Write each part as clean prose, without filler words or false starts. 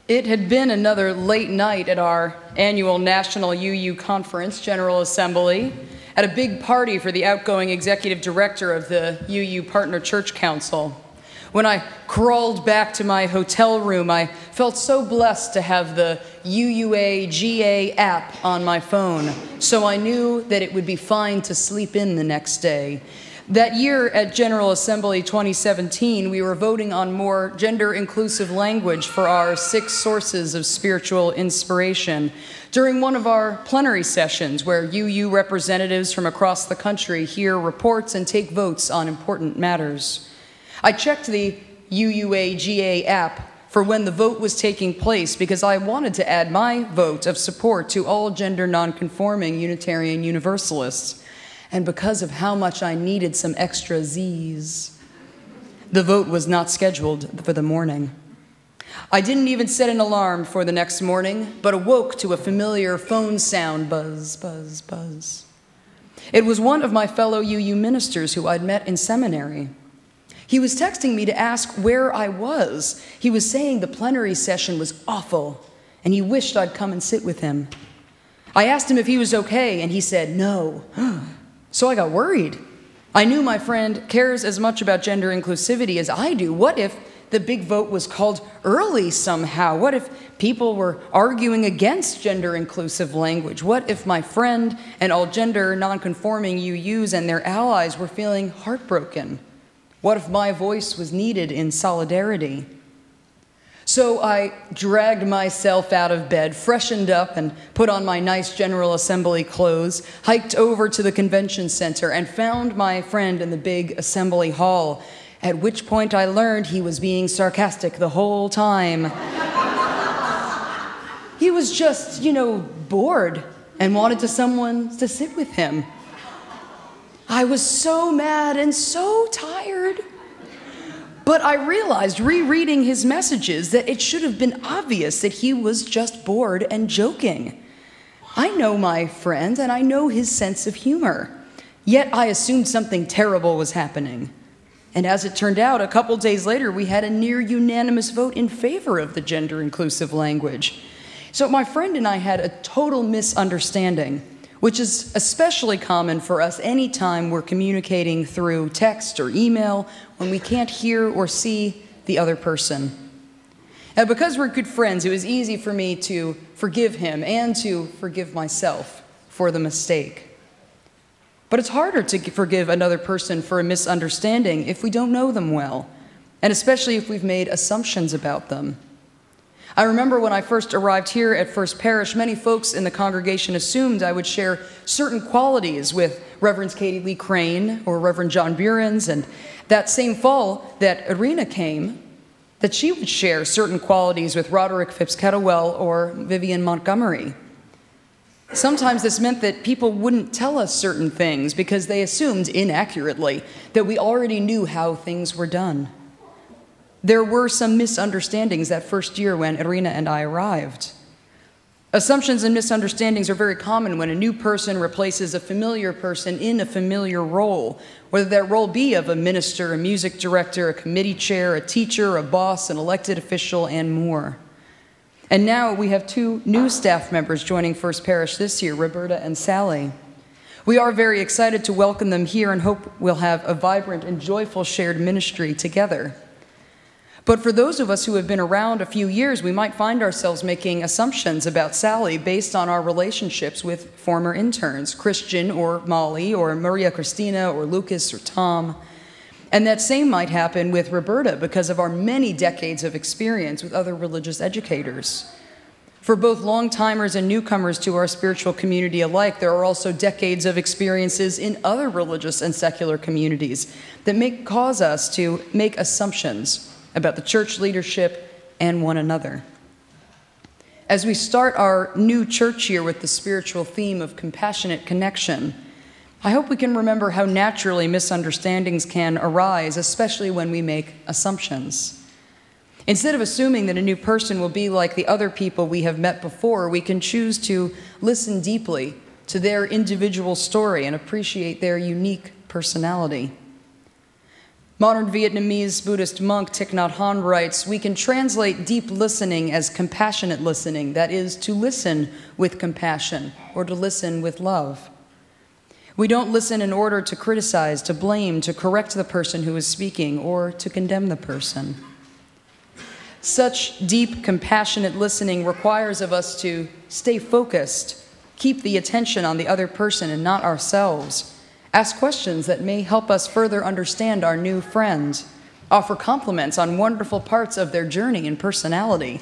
It had been another late night at our annual National UU Conference General Assembly, at a big party for the outgoing executive director of the UU Partner Church Council. When I crawled back to my hotel room, I felt so blessed to have the UUA-GA app on my phone, so I knew that it would be fine to sleep in the next day. That year at General Assembly 2017, we were voting on more gender-inclusive language for our 6 sources of spiritual inspiration during one of our plenary sessions where UU representatives from across the country hear reports and take votes on important matters. I checked the UUA-GA app for when the vote was taking place because I wanted to add my vote of support to all gender nonconforming Unitarian Universalists, and because of how much I needed some extra Z's. The vote was not scheduled for the morning. I didn't even set an alarm for the next morning, but awoke to a familiar phone sound, buzz, buzz, buzz. It was one of my fellow UU ministers who I'd met in seminary. He was texting me to ask where I was. He was saying the plenary session was awful, and he wished I'd come and sit with him. I asked him if he was okay, and he said no. So I got worried. I knew my friend cares as much about gender inclusivity as I do. What if the big vote was called early somehow? What if people were arguing against gender inclusive language? What if my friend and all gender nonconforming UUs and their allies were feeling heartbroken? What if my voice was needed in solidarity? So I dragged myself out of bed, freshened up, and put on my nice General Assembly clothes, hiked over to the convention center, and found my friend in the big assembly hall, at which point I learned he was being sarcastic the whole time. He was just, bored and wanted someone to sit with him. I was so mad and so tired. But I realized, rereading his messages, that it should have been obvious that he was just bored and joking. I know my friend, and I know his sense of humor. Yet I assumed something terrible was happening. And as it turned out, a couple days later, we had a near unanimous vote in favor of the gender-inclusive language. So my friend and I had a total misunderstanding, which is especially common for us anytime we're communicating through text or email when we can't hear or see the other person. Now, because we're good friends, it was easy for me to forgive him and to forgive myself for the mistake. But it's harder to forgive another person for a misunderstanding if we don't know them well, and especially if we've made assumptions about them. I remember when I first arrived here at First Parish, many folks in the congregation assumed I would share certain qualities with Reverend Katie Lee Crane or Reverend John Burens, and that same fall that Irina came, that she would share certain qualities with Roderick Phipps Kettlewell or Vivian Montgomery. Sometimes this meant that people wouldn't tell us certain things because they assumed inaccurately that we already knew how things were done. There were some misunderstandings that first year when Irina and I arrived. Assumptions and misunderstandings are very common when a new person replaces a familiar person in a familiar role, whether that role be of a minister, a music director, a committee chair, a teacher, a boss, an elected official, and more. And now we have 2 new staff members joining First Parish this year, Roberta and Sally. We are very excited to welcome them here and hope we'll have a vibrant and joyful shared ministry together. But for those of us who have been around a few years, we might find ourselves making assumptions about Sally based on our relationships with former interns, Christian or Molly or Maria Christina or Lucas or Tom. And that same might happen with Roberta because of our many decades of experience with other religious educators. For both long-timers and newcomers to our spiritual community alike, there are also decades of experiences in other religious and secular communities that cause us to make assumptions about the church leadership and one another. As we start our new church year with the spiritual theme of compassionate connection, I hope we can remember how naturally misunderstandings can arise, especially when we make assumptions. Instead of assuming that a new person will be like the other people we have met before, we can choose to listen deeply to their individual story and appreciate their unique personality. Modern Vietnamese Buddhist monk Thich Nhat Hanh writes, "We can translate deep listening as compassionate listening, that is, to listen with compassion or to listen with love. We don't listen in order to criticize, to blame, to correct the person who is speaking, or to condemn the person." Such deep, compassionate listening requires of us to stay focused, keep the attention on the other person and not ourselves, ask questions that may help us further understand our new friend, offer compliments on wonderful parts of their journey and personality,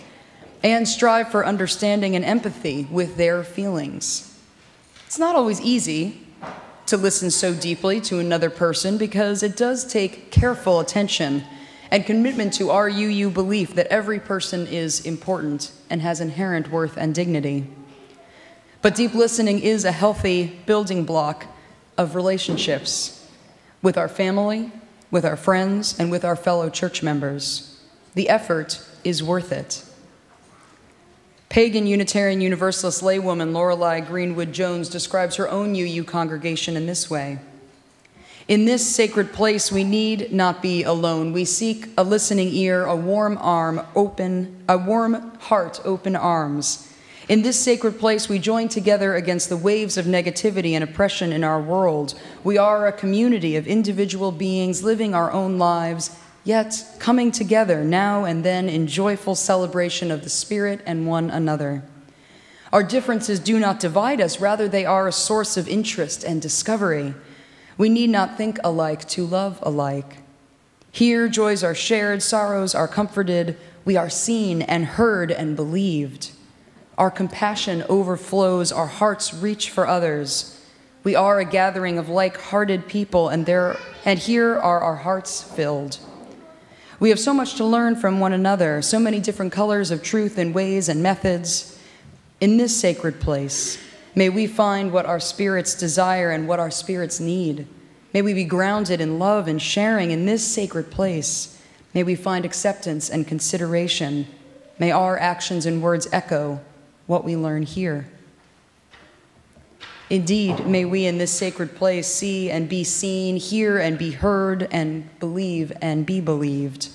and strive for understanding and empathy with their feelings. It's not always easy to listen so deeply to another person because it does take careful attention and commitment to our UU belief that every person is important and has inherent worth and dignity. But deep listening is a healthy building block of relationships with our family, with our friends, and with our fellow church members. The effort is worth it. Pagan Unitarian Universalist laywoman Lorelei Greenwood Jones describes her own UU congregation in this way. "In this sacred place, we need not be alone. We seek a listening ear, a warm heart, open arms. In this sacred place, we join together against the waves of negativity and oppression in our world. We are a community of individual beings living our own lives, yet coming together now and then in joyful celebration of the Spirit and one another. Our differences do not divide us, rather they are a source of interest and discovery. We need not think alike to love alike. Here, joys are shared, sorrows are comforted. We are seen and heard and believed. Our compassion overflows, our hearts reach for others. We are a gathering of like-hearted people, and here are our hearts filled. We have so much to learn from one another, so many different colors of truth and ways and methods. In this sacred place, may we find what our spirits desire and what our spirits need. May we be grounded in love and sharing in this sacred place. May we find acceptance and consideration. May our actions and words echo what we learn here. Indeed, may we in this sacred place see and be seen, hear and be heard, and believe and be believed.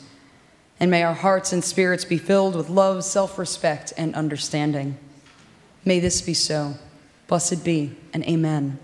And may our hearts and spirits be filled with love, self-respect, and understanding. May this be so. Blessed be, and amen.